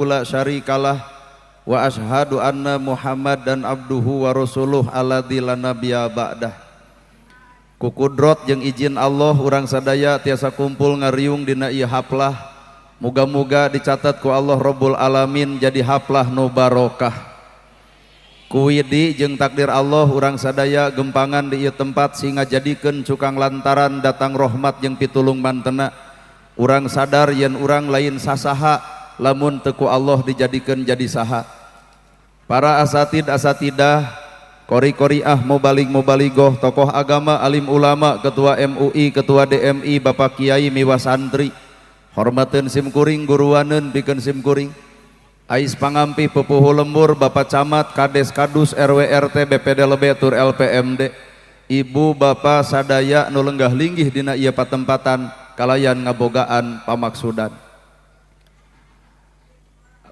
wahdahu la syarikalah wa ashhadu anna Muhammadan abduhu wa rasuluh alladzi la nabiyya ba'dah. Ku kudrot jeung izin Allah urang sadaya tiasa kumpul ngariung dina ieu haplah. Muga-muga dicatat ku Allah Rabbul Alamin jadi haplah nu barokah. Kuwidi jeung takdir Allah urang sadaya gempangan di ieu tempat sehingga jadikeun cukang lantaran datang rahmat jeung pitulung mantena. Urang sadar yen urang lain sasaha lamun teu ku Allah dijadikeun jadi saha. Para asatidah, qori-qoriah, mubalik-mubaligoh, tokoh agama, alim ulama, ketua MUI, ketua DMI, Bapak Kiai miwa santri. Hormateun simkuring guruaneun pikeun simkuring. Ais pangampi pupuhu lembur Bapak Camat, Kades Kadus, RW RT, BPD Lebe tur LPMD. Ibu bapak sadaya nu lenggah linggih dina ieu patempatan kalayan ngabogaan pamaksudan.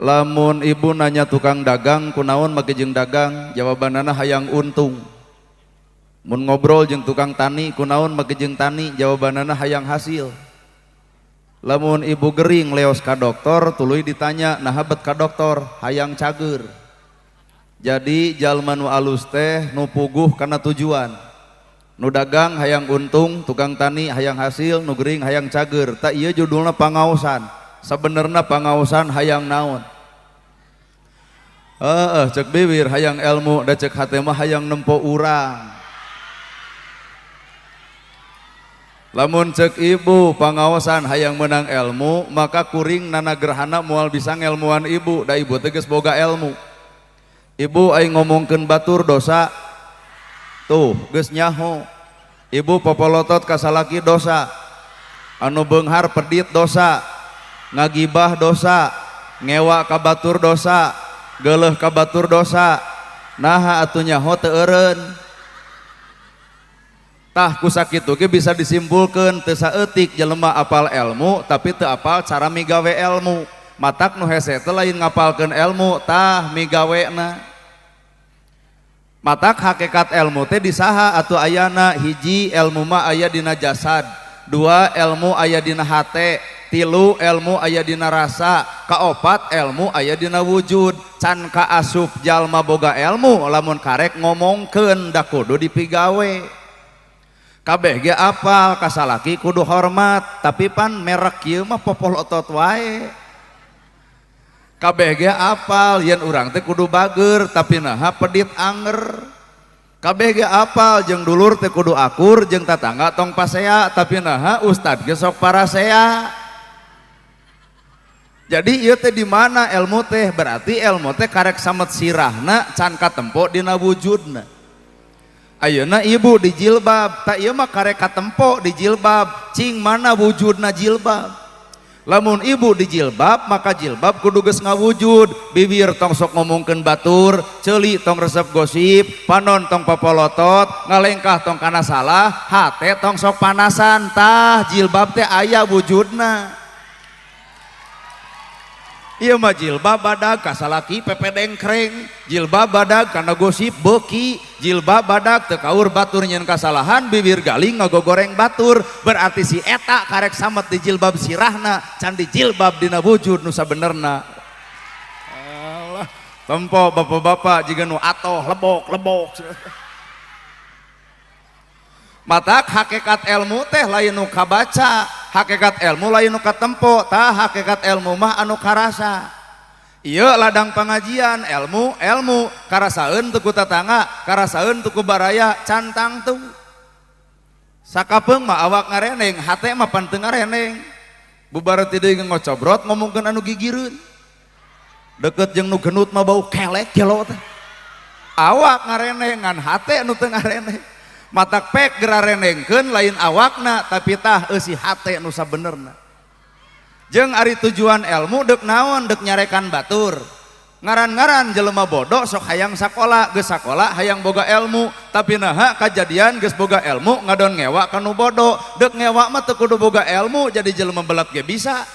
Lamun ibu nanya tukang dagang kunaon make jeung dagang, jawabanana hayang untung. Mun ngobrol jeung tukang tani kunaon make jeung tani, jawabanana hayang hasil. Lamun ibu gering leos ka doktor tuluy ditanya nahabet ka doktor, hayang cager. Jadi jalma nu alus teh nu puguh kana tujuan. Nu dagang hayang untung, tukang tani hayang hasil, nu gering hayang cager. Ta ieu judulna pangaosan. Sabenerna pangaosan hayang naon? Cek bibir hayang ilmu da cek hate mah hayang nempo urang. Lamun cek ibu pangaosan hayang menang ilmu, maka kuring nana gerhana moal bisa ngelmuan ibu, da ibu teh geus boga ilmu. Ibu aing ngomongkeun batur dosa, tuh geus nyaho. Ibu popolotot ka salaki dosa, anu beunghar pedit dosa, ngagibah dosa, ngewa ka batur dosa, geuleuh ka batur dosa. Naha atuh nyaho teu eureun. Tah kusakitu ge bisa disimpulkeun teu saeutik jelema apal ilmu tapi teu apal cara migawe ilmu. Matak nu hese teh lain ngapalkeun ilmu, tah migawena. Matak hakikat ilmu teh di saha atuh ayana? Hiji, ilmu mah aya dina jasad. Dua, ilmu aya dina hate. Tilu, ilmu aya dina rasa. Kaopat, ilmu aya dina wujud. Can kaasup jalma boga ilmu lamun karek ngomongkeun da kudu dipigawe. Kabeh ge apal, kasalaki kudu hormat, tapi pan merek ieu mah popol otot wae. Kabeh ge apal, yen urang teh kudu bager, tapi naha pedit anger. Kabeh ge apal, jeung dulur teh kudu akur, jeung tatangga tong pasea, tapi naha ustad ge sok parasea. Jadi ieu teh di mana ilmu teh? Berarti ilmu teh karek samet sirahna can katempo dina wujudna. Ayeuna ibu di jilbab, tak ieu mah karek katempo di jilbab, cing mana wujudna jilbab. Lamun ibu di jilbab, maka jilbab kudu geus ngawujud. Bibir tong sok ngomongkeun batur, ceuli tong resep gosip, panon tong popolotot, ngalengkah tong kana salah, hate tong sok panasan. Tah jilbab teh aya wujudna. Ieu mah jilbab badag kasalaki pepe dengkreng, jilbab badag kana gosip beuki, jilbab badag teu kaur batur nyeun kasalahan, bibir galing ngagogoreng batur. Berarti si eta karek samet di jilbab sirahna, can di jilbab dina wujud nu sabenerna. Allah, tempo bapak-bapak jiga nu atoh lebok-lebok. Matak hakikat ilmu teh lain nu kabaca, hakikat ilmu lain nu katempo. Tah hakikat ilmu mah anu karasa. Ieu ladang pengajian ilmu karasaeun teu ku tatangga, karasaeun teu ku baraya, cantang tuh. Sakapeung mah awak ngareneng, hate mah pan teu ngareneng. Bubar ti deui ngocobrot ngomongkeun anu gigireun. Deket jeung nu genut mah bau kelek gelo teh. Awak ngareneng ngan hate anu teu ngareneng. Matak pek gerarenengkeun lain awakna tapi tah eusi hate nu sabenerna. Jeung ari tujuan ilmu deuk naon? Deuk nyarekan batur. Ngaran-ngaran jelema bodoh sok hayang sakola, geus sakola hayang boga ilmu, tapi naha kajadian geus boga ilmu ngadon ngewa ka nu bodoh. Deuk ngewa mah teu kudu boga ilmu jadi jelema belet ge bisa.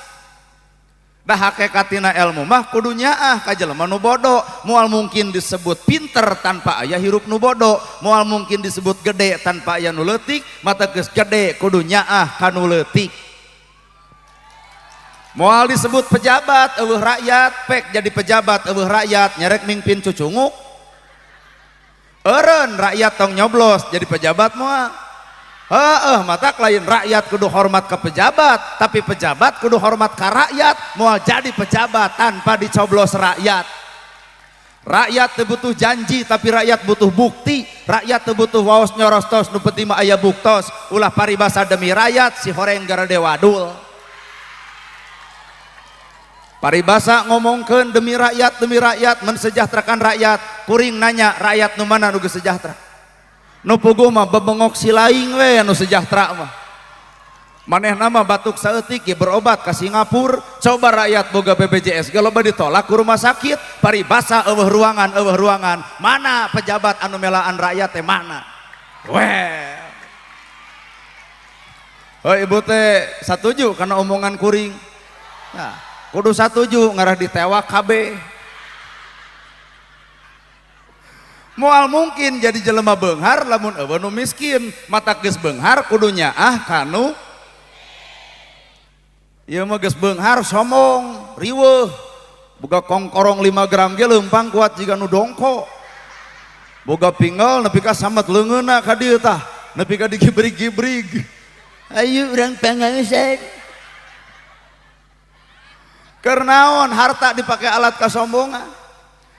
Dah hakikatina ilmu mah kudu nyaah ka jelema nu bodoh. Moal mungkin disebut pinter tanpa aya hirup nu bodoh, moal mungkin disebut gede tanpa aya nu leutik, mata geus gede kudu nyaah ka nu leutik. Moal disebut pejabat eueuh rakyat, pek jadi pejabat eueuh rakyat nyerek mimpin cucunguk. Eureun rakyat tong nyoblos jadi pejabat moal. Matak lain rakyat kudu hormat ke pejabat, tapi pejabat kudu hormat ke rakyat. Moal jadi pejabat tanpa dicoblos rakyat. Rakyat teu butuh janji tapi rakyat butuh bukti. Rakyat teu butuh waos nyorostos nu penting mah aya buktos. Ulah paribasa demi rakyat si horeng gara dewadul. Paribasa ngomongkeun demi rakyat mensejahterakan rakyat. Kuring nanya rakyat nu mana nu geus sejahtera? Nu puguh mah bebengok si laing we anu sejahtera mah. Manehna mah batuk saeutik ge berobat ka Singapura. Coba rakyat boga BPJS ge loba ditolak ku rumah sakit. Paribasa eueuh ruangan. Mana pejabat anu melaan rakyat teh mana? Weh. Ibu teh satuju kana omongan kuring. Nah, kudu satuju ngarah ditewak KB. Moal mungkin jadi jelema beunghar lamun eueuh nu miskin, mata geus beunghar kudu nyaah kanu ieu mah geus beunghar somong, riweuh. Boga kongkorong 5 gram ge leumpang kuat jiga nu dongko. Boga pingel nepi ka samet leungeunna ka dieu tah, nepi ka digibrig-gibrig. Ayo urang pangaosan. Kernaon harta dipakai alat kasombongan.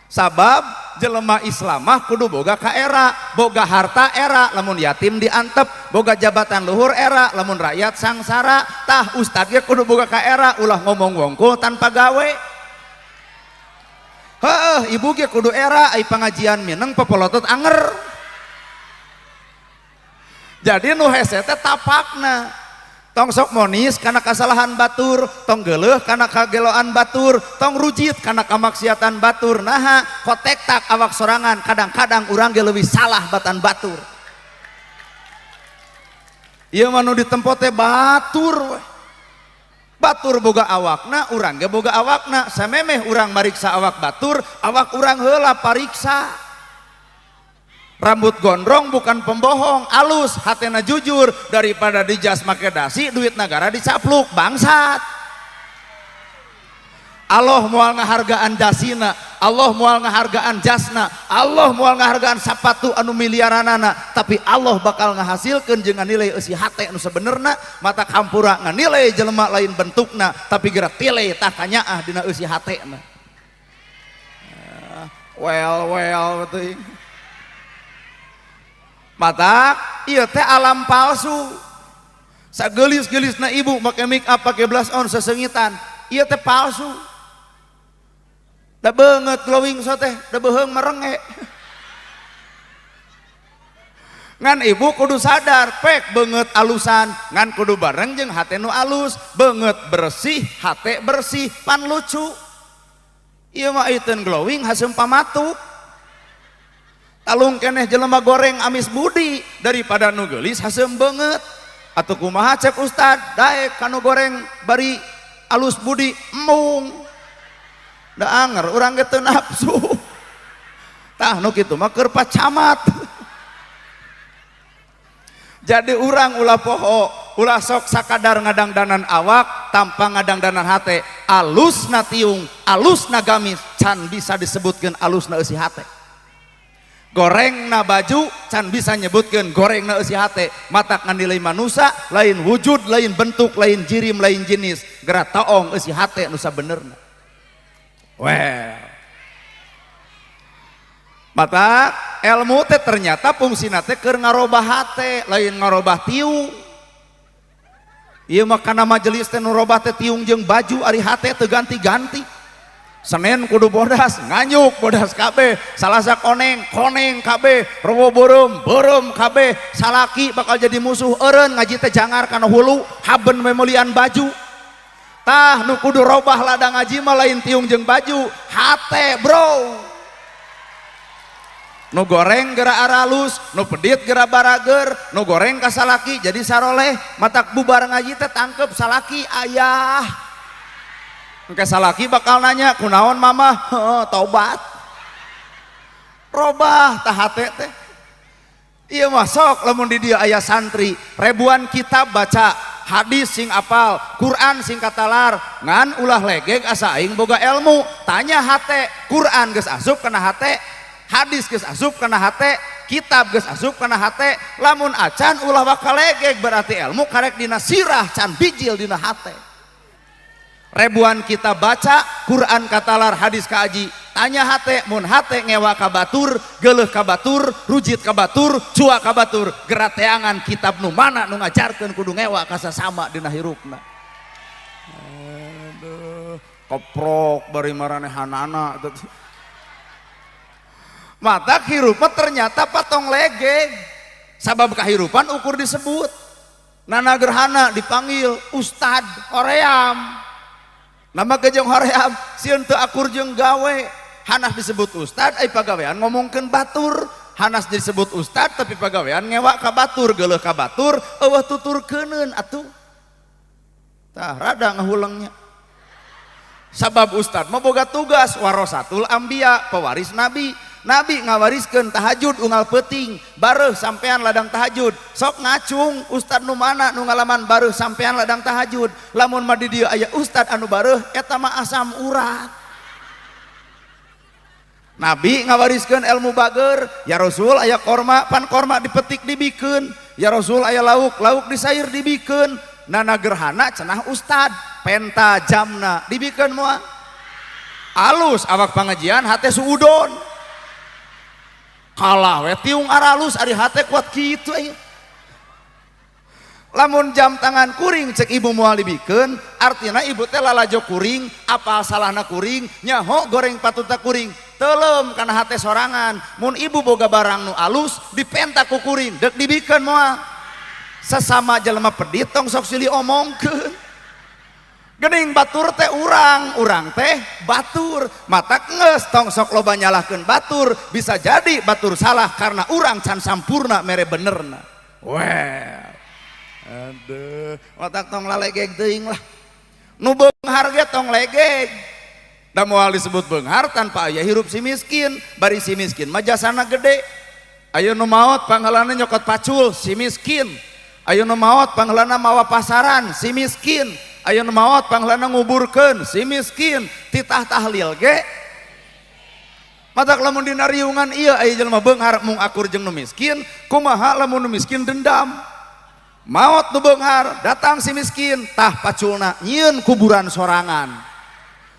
Sabab jelema Islam mah kudu boga ka era, boga harta era lamun yatim diantep, boga jabatan luhur era lamun rakyat sangsara. Tah ustad ge kudu boga ka era ulah ngomong wongkul tanpa gawe. Ibu ge kudu era ai pangajian mineng popolotot anger. Jadi nu hese teh tapakna. Tong sok monis karena kesalahan batur, tong geuleuh karena kageloan batur, tong rujit karena kamaksiatan batur. Naha kotek tak awak sorangan, kadang-kadang urang ge leuwih salah batan batur. Ieu mah nu ditempo teh batur we. Batur boga awakna, urang ge boga awakna. Samemeh urang mariksa awak batur, awak urang heula pariksa. Rambut gondrong bukan pembohong, alus hatena jujur, daripada dijas make dasi duit negara dicapluk bangsat. Allah moal ngahargaan dasina, Allah moal ngahargaan jasna, Allah moal ngahargaan sapatu anu miliaranana, tapi Allah bakal ngahasilkeun jeung nganilai eusi hate anu sabenerna. Mata kampura nganilai jelema lain bentukna, tapi geura tile tah kanyaah dina eusi hatena. Well teuing. Mata ieu teh alam palsu. Sagelis-gelisna ibu make make up pake blush on sesengitan, ieu teh palsu. Da beungeut glowing so teh, da beuheung merenge. Ngan ibu kudu sadar, pek beungeut alusan ngan kudu bareng jeung hate nu alus, beungeut bersih, hate bersih, pan lucu. Ieu mah iteun glowing haseum pamatuk. Talung keneh jelema goreng amis budi daripada nu geulis haseum beungeut. Atuh kumaha cek ustad, daek kanu goreng bari alus budi embung. Da anger urang ge teu nafsu. Tah nu kitu mah keur pacamat. Jadi urang ulah poho, ulah sok sakadar ngadangdanan awak tanpa ngadangdanan hate. Alusna tiung, alusna gamis can bisa disebutkeun alusna eusi hate. Goreng na baju can bisa nyebutkeun goreng na eusi hate. Matak nganilai manusia lain wujud, lain bentuk, lain jirim, lain jenis. Geura taong eusi hate nu sabenerna. Well. Matak ilmu teh ternyata fungsina teh keur ngarobah hate, lain ngarobah tiung. Ieu mah kana majelis teh nu robah teh tiung jeung baju ari hate teu ganti-ganti. Senin kudu bodas, nganyuk bodas kabeh, salasa koneng kabeh, robo beureum kabeh, salaki bakal jadi musuh eureun ngaji teh jangar kana hulu, haben memulian baju. Tah nu kudu robah ladang ngaji mah lain tiung jeung baju, hate bro. Nu goreng geura aralus, nu pedit geura barager, nu goreng ka salaki jadi saroleh, matak bubar ngaji teh tangkep salaki ayah. Engke salaki bakal nanya, kunaon mama? Taubat. Robah tah hate teh. Ieu mah sok lamun di dieu aya santri, ribuan kitab baca, hadis sing apal, Quran sing katalar, ngan ulah legeg asa aing boga ilmu. Tanya hate, Quran geus asup kana hate, hadis geus asup kana hate, kitab geus asup kana hate. Lamun acan ulah bakal legeg berarti ilmu karek dina sirah can bijil dina hate. Ribuan kita baca Quran katalar, hadis kaaji, tanya hate, mun hate ngewa ka batur, geuleuh ka batur, rujit ka batur, cua ka batur, gerateangan kitab nu mana nu ngajarkeun kudu ngewa ka sasama dina hirupna. Aduh, koprok bari maranehanana. Mata hirupna ternyata patong legeg. Sabab kahirupan ukur disebut. Nana gerhana dipanggil Ustad Hoream. Nama gejong hoream sieun teu akur jeung gawe, hanas disebut ustad ai pagawean ngomongkeun batur, hanas disebut ustad tapi pagawean ngewa ka batur, geuleuh ka batur eueuh tuturkeuneun atuh. Tah rada ngahulengnya. Sabab ustad mah boga tugas warasatul anbiya, pewaris nabi. Nabi ngawariskeun tahajud unggal peuting, bareuh sampean ladang tahajud. Sok ngacung ustad nu mana nu ngalaman bareuh sampean ladang tahajud. Lamun mah di dieu aya ustad anu bareuh eta mah asam urat. Nabi ngawariskeun ilmu bager, ya Rasul aya korma, pan korma dipetik dibikeun. Ya Rasul aya lauk, lauk disair dibikeun. Nana gerhana cenah ustad, penta jamna dibikeun moal. Alus awak pangajian hate suudon. Kalah we tiung aralus ari hate kuat kitu aya. Lamun jam tangan kuring cek ibu moal dibikeun, artina ibu teh lalajo kuring, apa salahna kuring, nyaho goreng patuta kuring. Teuleum kana hate sorangan, mun ibu boga barang nu alus dipenta ku kuring, deuk dibikeun moal. Sesama jelema pedit tong sok silih omongkeun. Gening batur teh urang teh batur, mata ngeus tong sok loba nyalahkeun batur, bisa jadi batur salah karena urang can sampurna mere benerna. Well, aduh, otak tong lalegeg teuing lah. Nu beunghar ge tong legeg. Da moal disebut beunghar tanpa aya hirup si miskin, bari si miskin mah jasana gede. Aya nu maot pangheulana nyokot pacul, si miskin. Aya nu maot pangheulana mawa pasaran, si miskin. Aya nu maot pangheulana nguburkeun, si miskin. Titah tahlil ge matak lamun dina riungan ieu aya jelema beunghar mung akur jeung nu miskin, kumaha lamun nu miskin dendam. Maot nu beunghar, datang si miskin, tah paculna nyieun kuburan sorangan.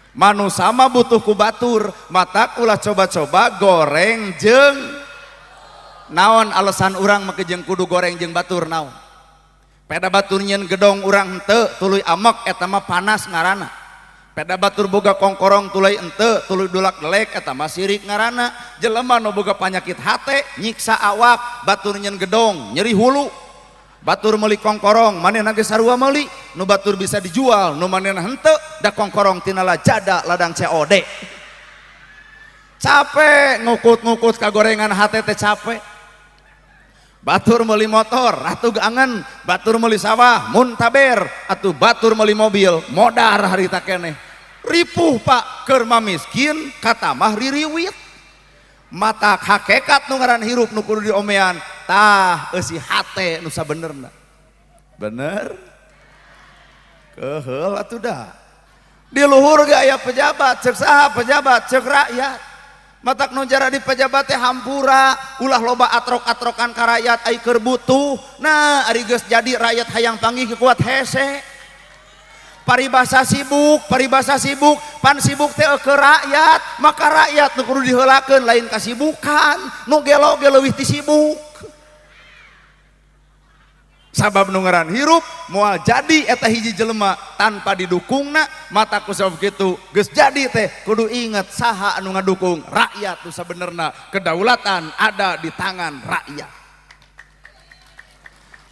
Manusa mah butuh ku batur, matak ulah coba-coba goreng jeung naon alasan urang make jeung kudu goreng jeung batur naon. Peda batur nyeun gedong urang henteu tuluy amek eta mah panas ngaranna. Peda batur boga kongkorong tuluy henteu tuluy dulak delek eta mah sirik ngaranna. Jelema nu boga panyakit hate nyiksa awak, batur nyeun gedong nyeri hulu. Batur meuli kongkorong manehna ge sarua meuli, nu batur bisa dijual, nu manehna henteu da kongkorong tinala jada ladang COD. Capek ngukut-ngukut kagorengan hate teh capek. Batur meuli motor atuh geangan, batur meuli sawah muntaber, atuh batur meuli mobil modar harita keneh. Ripuh Pak keur miskin kata mah ririwit. Mata hakikat nu ngaran hirup nu kudu diomean tah eusi hate nu sabenerna. Bener? Keheul atuh da. Di luhur ge aya pejabat, ceuk saha pejabat, ceuk rakyat. Matak nu jara di pejabat teh hampura, ulah loba atrok-atrokan ka rakyat ai keur butuh. Nah, ari geus jadi rakyat hayang panggih kuat hese. Paribasa sibuk, pan sibuk teh ke rakyat, maka rakyat nu kudu diheulakeun lain kasibukan, nu gelo-gelo leuwih ti sibuk. Sabab nu ngaran hirup moal jadi eta hiji jelema tanpa didukungna, mata ku sabab kitu geus jadi teh kudu inget saha anu ngadukung rakyat tu sabenerna, kedaulatan ada di tangan rakyat.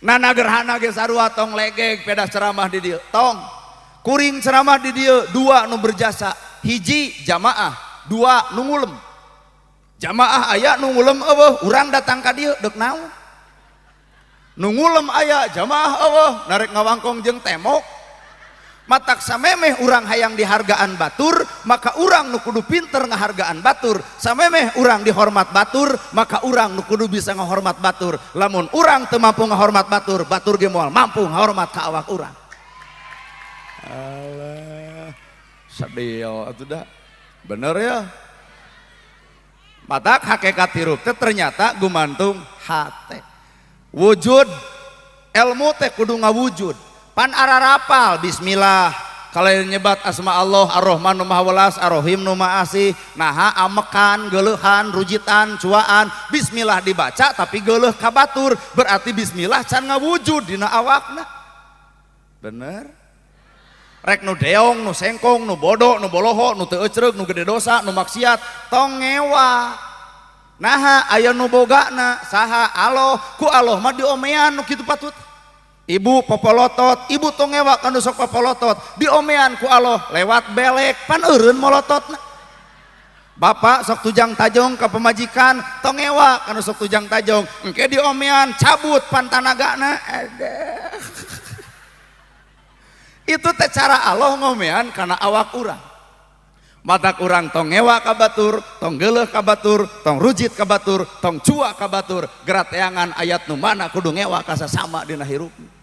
Nana gerhana ge sarua tong legeg peda ceramah di dieu tong kuring ceramah di dieu dua nu berjasa, hiji jamaah, dua nu ngulem. Jamaah aya nu ngulem eueuh urang datang ka dieu deuk naon. Nu ngulem aya jamaah eueuh narek ngawangkong jeung temok. matak samemeh urang hayang dihargaan batur maka urang nu kudu pinter ngahargaan batur, samemeh urang dihormat batur maka urang nu kudu bisa ngahormat batur. Lamun urang teu mampu ngahormat batur, batur ge moal mampu ngahormat ka awak urang. Alah sadio atuh da bener ya. Matak hakikat hirup teh ternyata gumantung hate. Wujud ilmu teh kudu ngawujud. Pan ararapal bismillah kalau nyebat asma Allah ar-Rahman nu maha welas ar-Rahim nu maha asih naha amekan geuleuhan rujitan cuaan bismillah dibaca tapi geuleuh ka batur berarti bismillah can ngawujud dina awakna. Bener rek nu deong nu sengkong nu bodoh nu boloho nu teu ecreug nu gede dosa nu maksiat tong ngewa. Naha aya nu bogana saha Allah ku Allah mah diomean nu kitu patut. Ibu popolotot, ibu tong ngewa kanu sok popolotot, diomean ku Allah lewat belek, pan eureun molototna. Bapak sok tujang tajong ka pemajikan, tong ngewa kanu sok tujang tajong, engke diomean cabut pan tanagana. Itu teh cara Allah ngomean kana awak urang. Matak urang tong ngewa ka batur, tong geuleuh ka batur, tong rujit ka batur, tong cua ka batur, gerateangan ayat nu mana kudu ngewa ka sasama dina hirupna.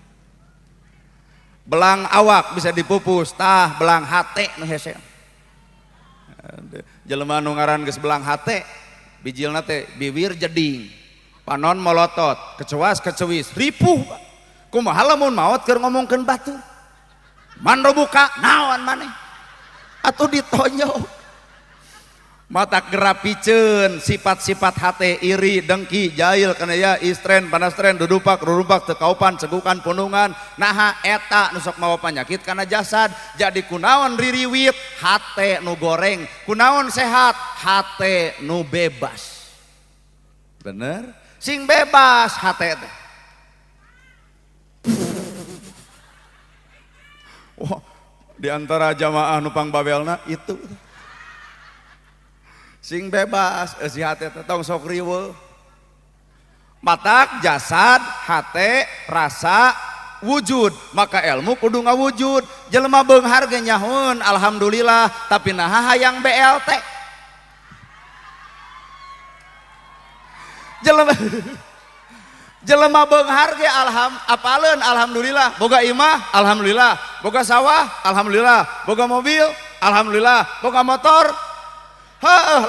Belang awak bisa dipupus, tah belang hate nu hese. Jelema nu ngaran geus belang hate, bijilna teh bibir jeding, panon molotot, kecewas kecewis, ripuh. Kumaha lamun maot keur ngomongkeun batur? Man buka naon maneh? Atuh ditonyo. Matak gerapikeun sifat-sifat hate iri, dengki, jahil, kanaya, istren, panastren, dudupak, rurupak, tekaupan, segukan, punungan, naha eta nu sok mawa panyakit kana jasad. Jadi kunaon ririwit hate nu goreng, kunaon sehat hate nu bebas. Bener? Sing bebas hate teh. Wah, di antara jamaah nu pangbabelna itu sing bebas si hate tong sok riweuh. Matak jasad hate rasa wujud maka ilmu kudu ngawujud. Jelema beunghar ge nyahoun alhamdulillah tapi naha hayang BLT. Jelema beunghar ge apaleun alhamdulillah, boga imah alhamdulillah, boga sawah alhamdulillah, boga mobil alhamdulillah, boga motor.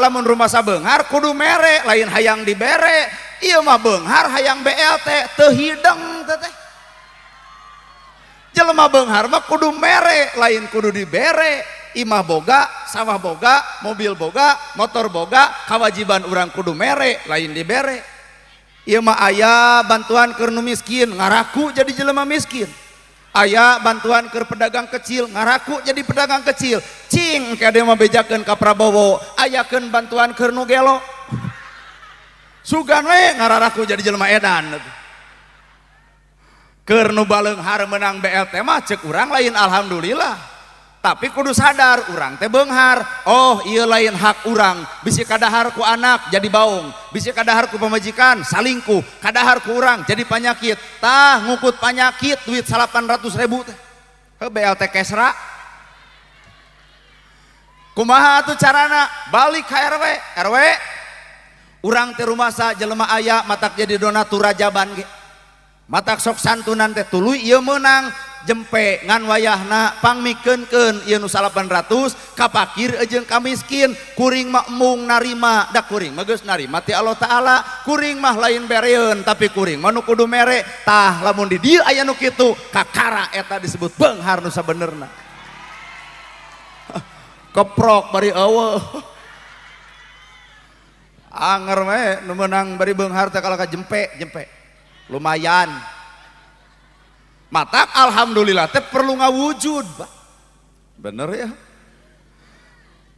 Lamun rumah sabeunghar kudu mere lain hayang dibere. Ieu mah beunghar hayang BLT teu hideng teh. Jelema beunghar mah kudu mere lain kudu dibere. Imah boga, sawah boga, mobil boga, motor boga, kawajiban urang kudu mere lain dibere. Ieu mah aya bantuan keur nu miskin ngaraku jadi jelema miskin. Aya bantuan ke pedagang kecil ngaraku jadi pedagang kecil. Cing kade mah bejakeun ka Prabowo ayakeun bantuan ke nu gelo sugan we ngararaku jadi jelema edan. Keur nu baleunghar menang BLT mah ceuk urang lain alhamdulillah tapi kudu sadar urang teh beunghar. Oh ieu lain hak urang, bisi kadahar ku anak jadi baung, bisi kadahar ku pamajikan salingkuh, kadahar ku urang jadi panyakit. Tah ngukut panyakit duit 800.000 teh BLT kesra. Kumaha atuh carana? Balik ka RW urang teh rumasa jelema aya matak jadi donatur rajaban ge, matak sok santunan teh tuluy ieu meunang jempe ngan wayahna pangmikeunkeun ieu nu 800 ka fakir jeung ka miskin. Kuring mah mung narima, da kuring mah geus narima ti Allah taala, kuring mah lain bereun tapi kuring mah nu kudu mere. Tah lamun di dieu aya nu kitu kakara eta disebut beunghar nu sabenerna. Keprok bari eueuh. Anger we nu meunang bari beunghar teh kalau ka jempe lumayan. Matak alhamdulillah teh perlu ngawujud, bener ya.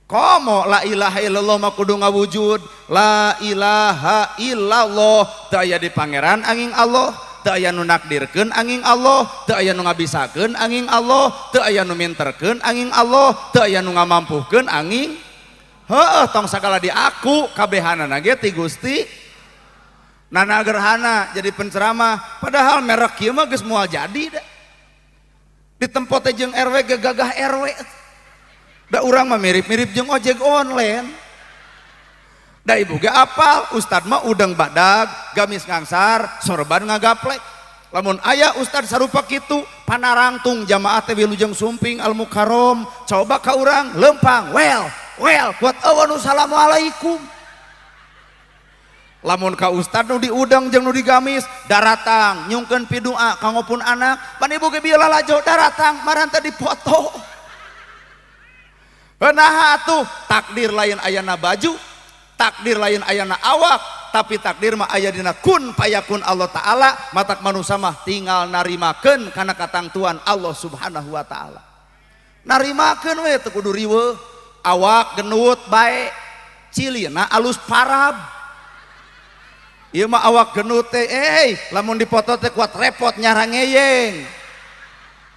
Komo la ilaha illallah mah kudu ngawujud. La ilaha illallah teu aya di pangeran angin Allah, teu aya nu nakdirkeun angin Allah, teu aya nu ngabisakeun angin Allah, teu aya nu minterkeun angin Allah, teu aya nu ngamampuhkeun angin. Heueuh tong sagala diaku kabehanana ge ti Gusti. Nana gerhana jadi penceramah padahal merek kieu mah geus moal jadi dah. ditempo teh jeung RW ge gagah RW da urang mah mirip-mirip jeung ojek online da ibu ge apal ustad mah udang badag gamis ngangsar sorban ngagaplek lamun aya ustad sarupa kitu panarangtung jamaah teh wilujeng sumping al mukarrom coba ka urang lempang well kuat awan assalamualaikum lamun ka ustad nu diudang jeung nu digamis daratang nyungkeun pidua kangopun anak pan ibu ge bieu lalajo daratang maranta dipoto beunah atuh takdir lain ayana baju takdir lain ayana awak tapi takdir mah aya dina kun payakun Allah Ta'ala matak manusia mah tinggal narimakeun kana katangtuan Allah Subhanahu wa Ta'ala narimakeun we teu kudu riweuh awak genut bae cilina alus parab ieu mah awak genut teh lamun dipoto teh kuat repot nyara ngeyeng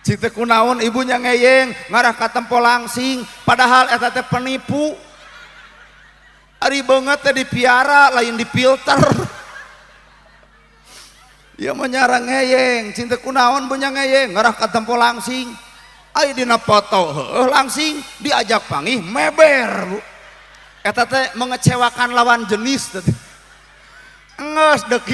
cite kunaon ibunya ngeyeng ngarah ka tempo langsing padahal eta teh penipu ari banget teh dipiara lain dipilter ieu mah nyara ngeyeng cinta kunaon punya ngeyeng ngarah ka tempo langsing ai dina foto heuh langsing diajak panggih meber bu eta teh mengecewakan lawan jenis teh geus dek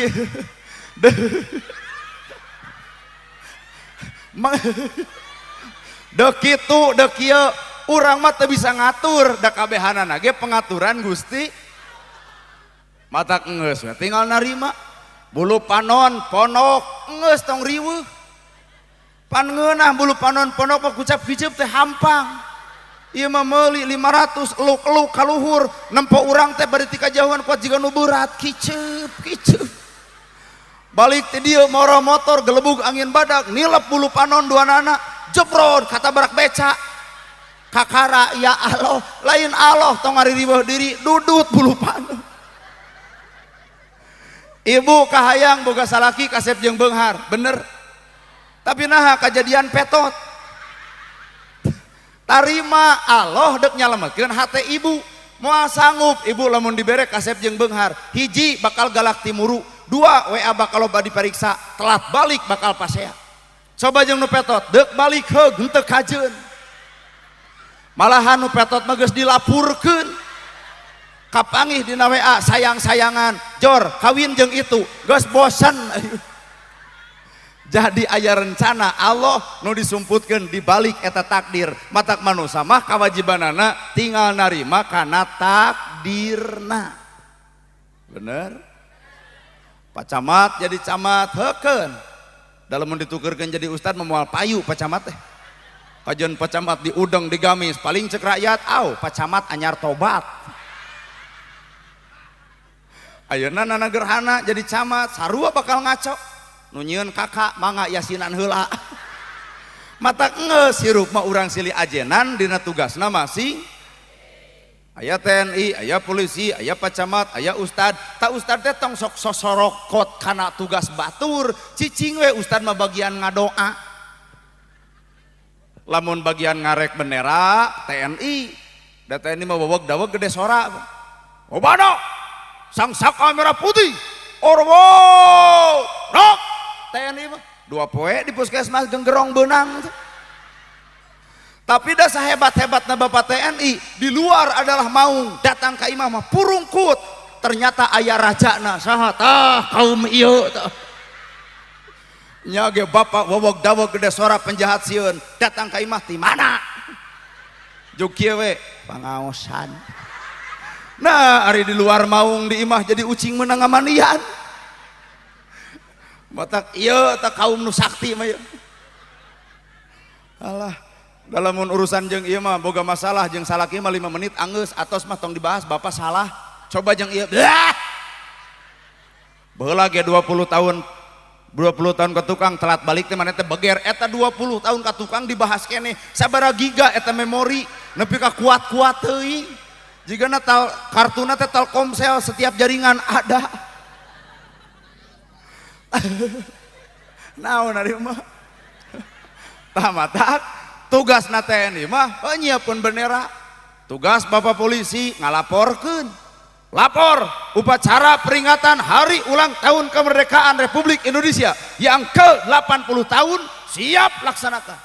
dek kitu dek ieu urang mah teu bisa ngatur da kabehanana ge pengaturan Gusti matak geus tinggal narima bulu panon ponok geus tong riweuh pan ngeunah bulu panon ponok mah kucap hijab teh hampang ieu mah meuli 500 eluk-eluk ka luhur nempo urang teh bari ti kajauhan kuat jiga nu berat kiceup balik ti dieu moro motor gelebug angin badak nilep bulu panon duanana jebrod kata barak beca kakara ya Allah lain Allah tong ari riweuh diri dudut bulu panon ibu kahayang boga salaki kasep jeung beunghar bener tapi naha kejadian petot tarima Allah dek nyalametkeun hate ibu moal sanggup ibu lamun dibere kasep jeung beunghar hiji bakal galak timuru dua WA bakal loba dipariksa telat balik bakal pasea coba jeung nu petot dek balik heug henteu kajeun malahan nu petot mah geus dilapurkeun kapanggih dina WA sayang-sayangan jor kawin jeung itu geus bosan jadi aya rencana Allah nu disumputkeun di balik eta takdir matak manusia mah kawajibanana tinggal narima kana takdirna bener Pak Camat jadi camat heukeun dalam ditukeurkeun jadi ustad moal payu Pak Camat teh kajian Pak Camat diudang digamis paling cek rakyat Pak Camat anyar tobat ayeuna nana gerhana jadi camat sarua bakal ngaco nu nyieun kakak mangga yasinan heula matak geus hirup mah urang silih ajenan dina tugasna masing aya TNI aya polisi aya Pak Camat aya ustad tak ustad teh tong sok sosorokot kana tugas batur cicing we ustad mah bagian ngadoa lamun bagian ngarek bendera TNI da TNI mah bobog daweg gede sora obano sang saka merah putih orwo rok TNI mah dua poe di puskesmas genggerong benang tapi dah sahebat-hebatna bapak TNI di luar adalah maung datang ke imam mah purungkut ternyata aya rajana saha tah kaum ieu tah nya ge bapak wowog dawog gede sora penjahat sieun datang ka imah ti mana juk kieu we pangaosan nah ari di luar maung di imah jadi ucing meunang ngamandian matak ieu teh kaum nu sakti mah ieu alah dalam urusan jeung ieu mah boga masalah jeung salaki mah 5 menit anggeus atos mah tong dibahas bapak salah coba jeung ieu baheula ge 20 tahun ke tukang telat balik teh mana teh beger eta 20 tahun ke tukang dibahas kene sabaraha giga eta memori nepi ka kuat-kuat teuing jigana kartuna teh Telkomsel setiap jaringan ada naon ari mah tamatak tugasna TNI mah nyiapkeun bendera tugas bapak polisi ngalaporkeun lapor upacara peringatan hari ulang tahun kemerdekaan Republik Indonesia yang ke-80 tahun siap laksanakan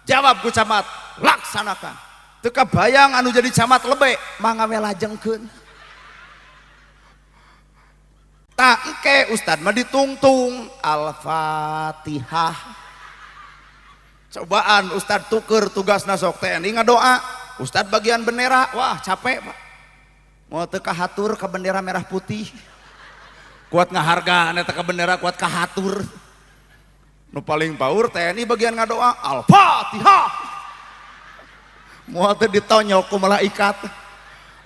Jawab ku camat, laksanakan. Teu kabayang anu jadi camat lebe mangga we lajengkeun. Tak engke ustad mah ditungtung Al-Fatihah. Cobaan ustad tuker tugasna sok TNI ngadoa, ustad bagian bendera, wah capek Pak. Mau teu kahatur ka bendera merah putih. Kuat ngahargaan eta ka bendera kuat kahatur. Nu paling paur TNI bagian ngadoa Al-Fatihah. Moal teu ditonyok ku malaikat.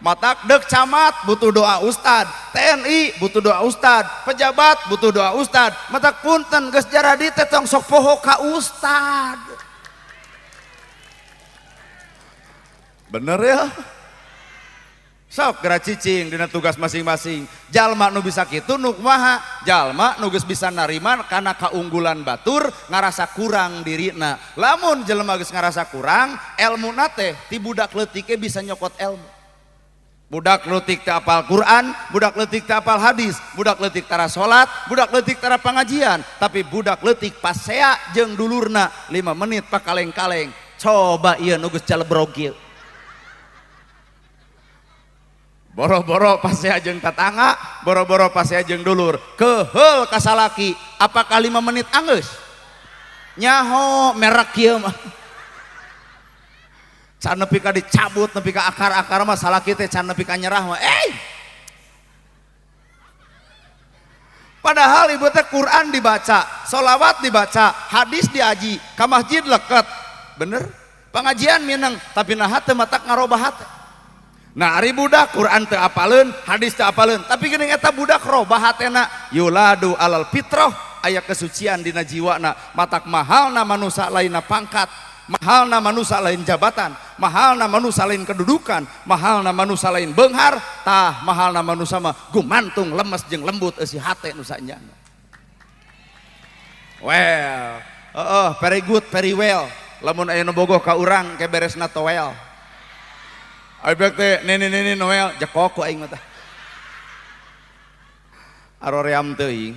Matak dek camat butuh doa ustad, TNI butuh doa ustad, pejabat butuh doa ustad. Matak punten geus jaradi teh tong sok poho ka ustad. Bener ya? Sok geura cicing dina tugas masing-masing. Jalma nu bisa kitu nu kumaha? Jalma nu geus bisa narima kana kaunggulan batur ngarasa kurang dirina. Lamun jelema geus ngarasa kurang, elmuna teh ti budak leutik bisa nyokot ilmu. Budak leutik teh apal Quran, budak leutik teh apal hadis, budak leutik tara salat, budak leutik tara pangajian, tapi budak leutik pasea jeung dulurna 5 menit pakaleng-kaleng. Coba ieu nu geus calebrog kieu. Boro-boro pasea jeung tatangga, boro-boro pasea jeung dulur, keheul ka salaki, apakah 5 menit anggeus? Nyaho merek kieu mah. Can nepi ka dicabut, nepi ka akar-akar mah salaki teh can nepi ka nyerah mah. Padahal ibu teh Quran dibaca, sholawat dibaca, hadis diaji, ka masjid leket. Bener? Pengajian mineng, tapi naha teu matak ngarobah teh. Nah ari budak Quran teu apaleun, hadis teu apaleun, tapi geuning eta budak robah hatena yuladu alal fitrah, aya kesucian dina jiwana. Matak mahalna manusia lainna pangkat, mahalna manusia lain jabatan, mahalna manusia lain kedudukan, mahalna manusia lain beunghar, tah mahalna manusia mah gumantung lemes jeung lembut eusi hate nu sanjana. Well, very good, very well. Lamun aya nu bogoh ka urang ke beresna towel. Aibek teh nini Noel jekok ku aing mah teh. Aroream teuing.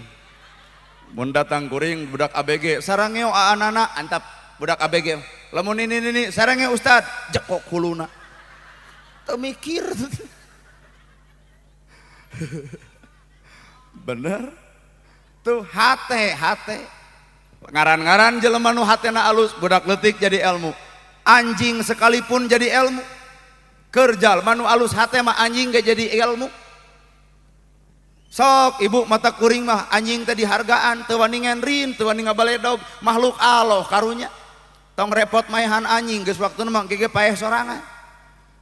Mun datang kuring budak ABG, sarangeo aanana antap budak ABG. Lamun nini sarangeo ustad jekok kuluna. Teu mikir. Bener? Tuh hate. Ngaran-ngaran jelema nu hatena alus, budak leutik jadi ilmu. Anjing sekalipun jadi ilmu. Kerjal manu alus hate mah anjing gak jadi ilmu. Sok ibu mata kuring mah anjing teh dihargaan, teu wani ngenrin, teu wani ngabaledog, makhluk Allah karunya. Tong repot maehan anjing geus waktuna mah gege paeh sorangan.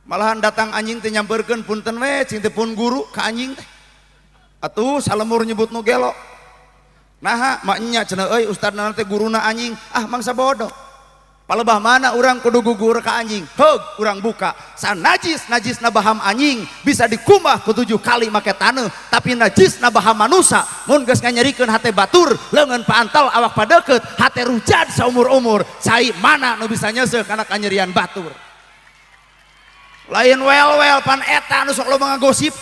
Malahan datang anjing teh nyampeurkeun punten we cing teh pun guru ka anjing teh. Atuh salemur nyebut nu gelo. Naha mak nya cenah euy ustadna teh guruna anjing, ah mangsa bodoh. Palebah mana orang kudu gugur ka anjing, heug urang buka sanajis najis nabaham anjing bisa dikumbah ku 7 kali make taneuh, tapi najis nabaham manusia mun geus nganyerikeun hate batur leungeun paantal awak padeukeut hate rujad saumur-umur. Cai mana nu bisa nyeuseuk kana kanyerian batur? Lain wel pan eta nu sok loba ngagosip.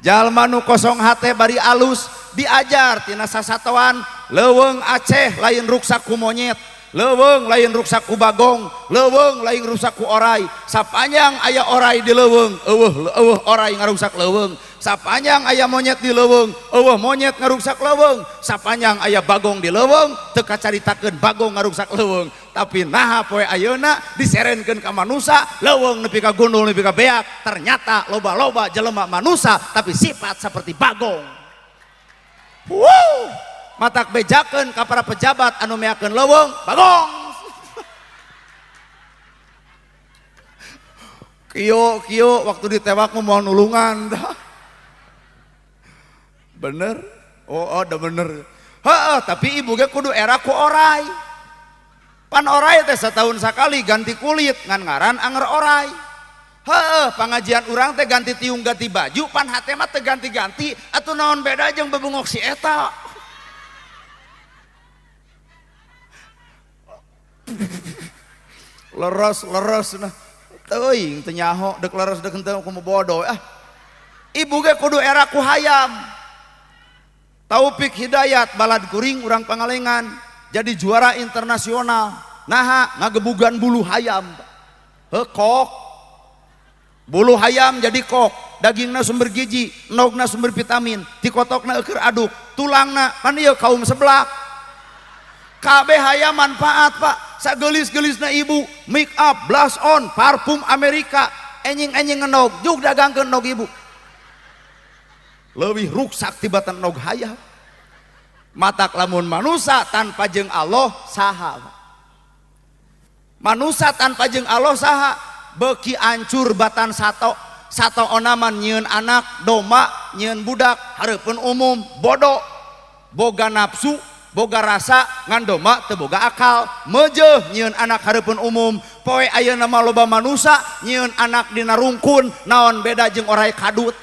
Jalma nu kosong hate bari alus diajar tina sasatoan. Leuweung Aceh lain ruksak ku monyet, leuweung lain ruksak ku bagong, leuweung lain ruksak ku orai. Sapanjang aya orai di leuweung, eueuh orai ngaruksak leuweung. Sapanjang aya monyet di leuweung, eueuh monyet ngaruksak leuweung. Sapanjang aya bagong di leuweung, teu kacaritakeun bagong ngaruksak leuweung. Tapi naha poe ayeuna diserenkeun ka manusia, leuweung nepi ka gundul nepi ka beak. Ternyata loba-loba jelema manusia tapi sifat seperti bagong. Wuh. Matak bejakeun ka para pejabat anu meakeun leuweung bagong. Kieu waktu ditewak mau nulungan dah. Bener? Oh dah bener. Heeh, tapi ibu ge kudu era ku orai. Pan orai teh setahun sekali ganti kulit ngan ngaran anger orai. Heeh, pangajian urang teh ganti tiung ganti baju, pan hate mah teh ganti-ganti, atuh naon beda jeung bebungok si eta. leres nah teuing teu nyaho dek leres dek henteu kumu bodoh ibu ge kudu era ku hayam. Taufik Hidayat balad kuring urang Pangalengan jadi juara internasional. Nah, ngagebugan bulu hayam. Kok bulu hayam jadi kok, dagingna sumber gizi, nogna sumber vitamin, tikotokna keur aduk, tulangna pan ieu kaum seblak. Kabeh hayam manfaat Pak. Sagelis-gelisna ibu make up, blush on, parfum Amerika, enjing-enjing nog juk dagangkeun nog ibu. Leuwih ruksak tibatan nog hayam. Matak lamun manusia tanpa jeung Allah saha. Manusia tanpa jeung Allah saha, beuki ancur batan sato. Sato onaman nyieun anak, domba, nyieun budak, hareupeun umum, bodoh, boga nafsu, boga rasa, ngan domba teu boga akal, meujeuh nyieun anak hareupeun umum. Poe ayeuna mah loba manusia nyieun anak dina rungkun, naon beda jeung orai kadut.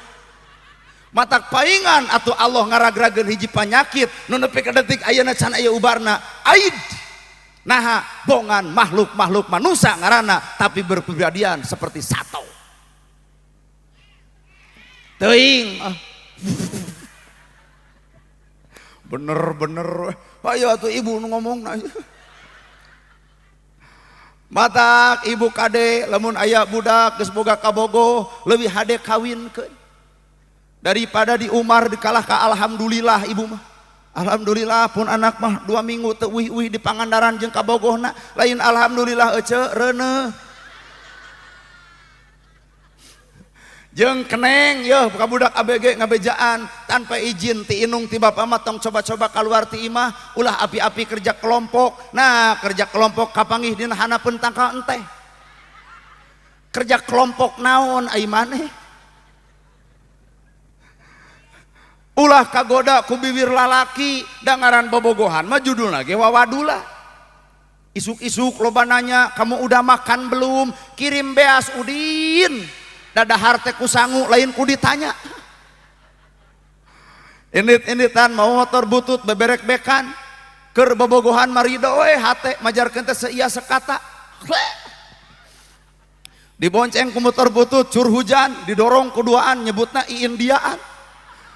Matak paingan atuh Allah ngaragrageun hiji panyakit nu nepi ka detik ayeuna can aya ubarna aid. Nah, bongan makhluk-makhluk manusia ngaranna tapi berkepribadian seperti sato. Teuing. Bener-bener ayo atuh ibu nu ngomongna. Matak ibu kade lamun aya budak geus boga kabogoh leuwih hade kawinkeun daripada di Umar dikalah ka alhamdulillah ibu mah. Alhamdulillah pun anak mah 2 minggu teu uih-uih di Pangandaran jeung kabogohna, lain alhamdulillah ece reuneuh. Jeung keneng yeuh ka budak ABG ngabejaan tanpa izin ti inung ti bapa mah tong coba-coba kaluar ti imah ulah api-api kerja kelompok. Nah, kerja kelompok kapanggih dina hanapeun tangkal enteh. Kerja kelompok naon ai maneh? Ulah kagoda ku bibir lalaki dangaran bobogohan mah judulna ge wawadula. Isuk-isuk loba nanya kamu udah makan belum, kirim beas udin dadahar teh ku sangu lain ku ditanya. Indit-inditan mau motor butut beberek-bekan keur bobogohan marido we hate majarkeun teh seiya sekata. Dibonceng ku motor butut cur hujan didorong kuduaan nyebutna iindiaan.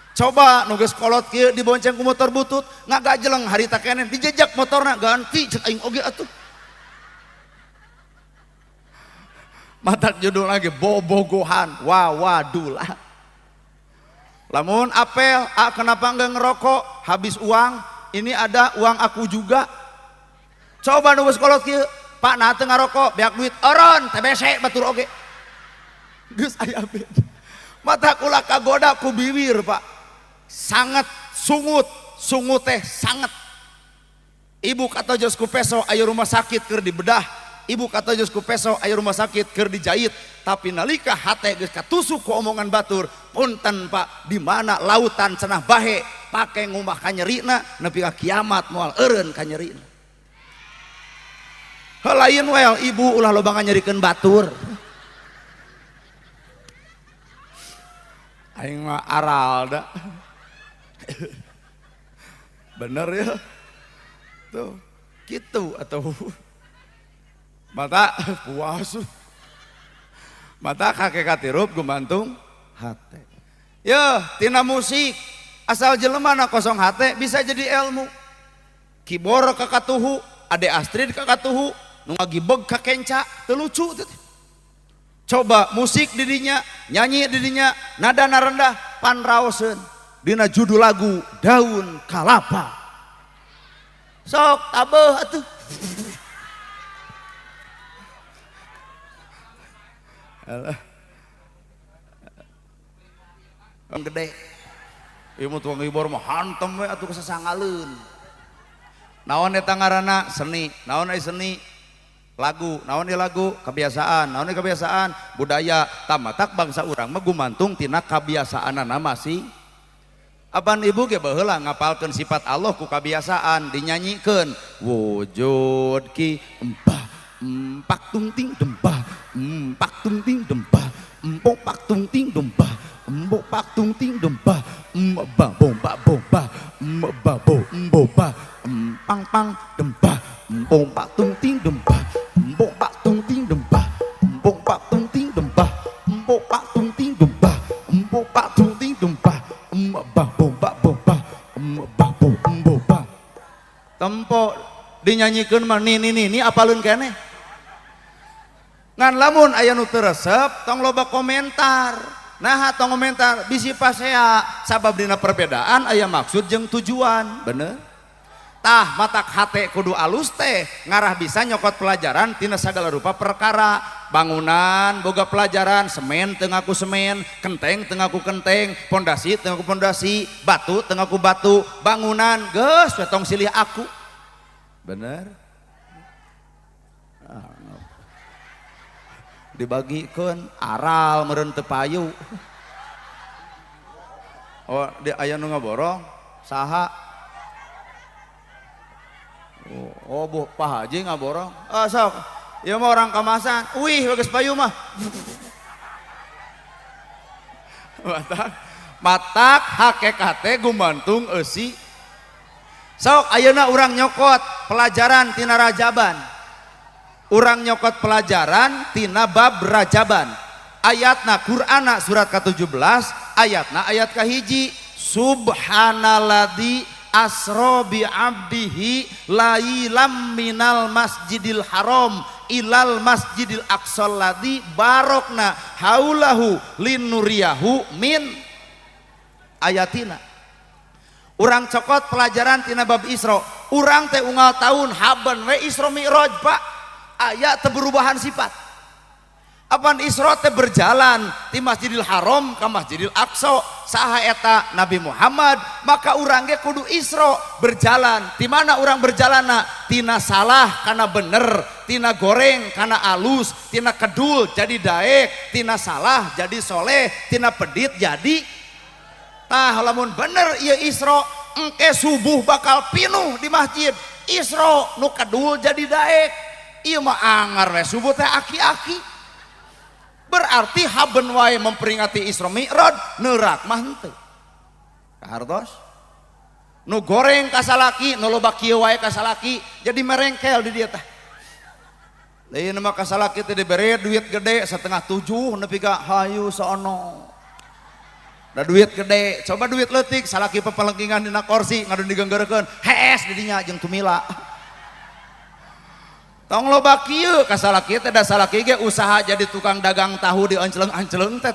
Coba nugas kolot kieu dibonceng ku motor butut ngagajeleng harita keneh dijejak motorna ganti cek aing oge atuh. Matak judul lagi bobogohan wawadulah. Lamun apel, kenapa enggak ngerokok? Habis uang, ini ada uang aku juga. Coba nugas kolot kieu, Pak nah teu ngarokok, beak duit eureun TBC batur oge. Geus aya beda. Matak ulah kagoda ku bibir, Pak. Sangat sungut teh sangat. Ibu kata jos ku peso aya rumah sakit keur dibedah, ibu kata jos ku peso aya rumah sakit keur dijahit, tapi nalika hate geus katusuk ku omongan batur, punten Pak, di mana lautan cenah bahe pake ngumah ka nyerina nepi ka kiamat moal eureun ka nyerina. Helain wel ibu ulah loba nganyerikeun batur. Aing mah aral da. Bener ya tuh gitu atau mata puas mata kakek tirup gumantung hate ya tina musik asal jelema na kosong hate bisa jadi ilmu. Kibor kakatuhu Ade Astrid kakatuhu nu ngagibeg ka kenca teu lucu teh. Coba musik didinya nyanyi didinya nada rendah pan raoseun dina judul lagu Daun Kalapa. Sok tabeuh atuh. Alah. Ang gede. Ieu mah tukang ngibor mah hantem we atuh kasasangaleun. Naon eta ngaranna? Seni. Naon ai seni? Lagu. Naon ieu lagu? Kebiasaan. Naon ieu kebiasaan? Budaya. Tamatak bangsa urang mah gumantung tina kabiasaanana masih. Aban ibu ge baheula ngapalkeun sifat Allah ku kabiasaan dinyanyikeun wujud ki empah empak tung ting dempah empak tung ting dempah empok pak tung ting dempah empok pak tung ting dempah mbah bomba bomba mbah bomba empang pang dempah empok pak tung ting dempah empok pak tung ting dempah empok pak tung ting dempah empok pak tung ting dempah empok pak tung ting dempah tempo dinyanyikeun mah ni apaleun keneh. Ngan lamun aya nu teu resep tong loba komentar. Nah tong komentar bisi pasea sabab dina perbedaan aya maksud jeung tujuan, bener? Tah matak hate kudu alus teh ngarah bisa nyokot pelajaran tina sagala rupa perkara. Bangunan boga pelajaran, semen teu ngaku semen, kenteng teu ngaku kenteng, pondasi teu ngaku pondasi, batu teu ngaku batu, bangunan geus we tong silih aku. Bener? Dibagikeun aral meureun teu payu. Oh, di aya nu ngaborong saha? Oh, Bu Pak Haji ngaborong. Ah, sok. Ieu mah orang kamasan. Wih, geus payu mah. Matak hakekate gumantung eusi. Sok ayeuna urang nyokot pelajaran tina Rajaban. Urang nyokot pelajaran tina bab Rajaban. Ayatna Qur'ana surat ke-17, ayatna ayat kahiji. Subhanalladzi asra bi abdihi lailam minal masjidil haram ilal masjidil aqsal ladzi barokna haulahu linuriyahu min ayatina. Urang cokot pelajaran tina bab Isra. Urang teh unggal tahun haban we Isra Mi'raj Pak. Aya teu berubahan sifat. Apan Isra teh berjalan ti Masjidil Haram ka Masjidil Aqsa, saha eta Nabi Muhammad, maka urang ge kudu Isra berjalan. Di mana urang berjalanna? Tina salah kana bener, tina goreng kana alus, tina kedul jadi daek, tina salah jadi soleh, tina pedit jadi. Tah lamun bener ieu Isra, engke subuh bakal pinuh di masjid. Isra nu kedul jadi daek. Ieu mah angar we subuh teh aki-aki. Berarti haben wae memperingati Isra Mi'raj neurak mah henteu. Kahartos nu goreng ka salaki, nu loba kieu wae ka salaki, jadi merengkel di dieu teh. Lain mah ka salaki teh dibere duit gede 6:30 nepi ka hayu sono. Da duit gede, coba duit leutik salaki pepelengkingan dina kursi ngadon digenggeurkeun, hees di dinya jeung tumila. Tong loba kieu ka salaki teh da salaki ge usaha jadi tukang dagang tahu di ancleung-ancleung teh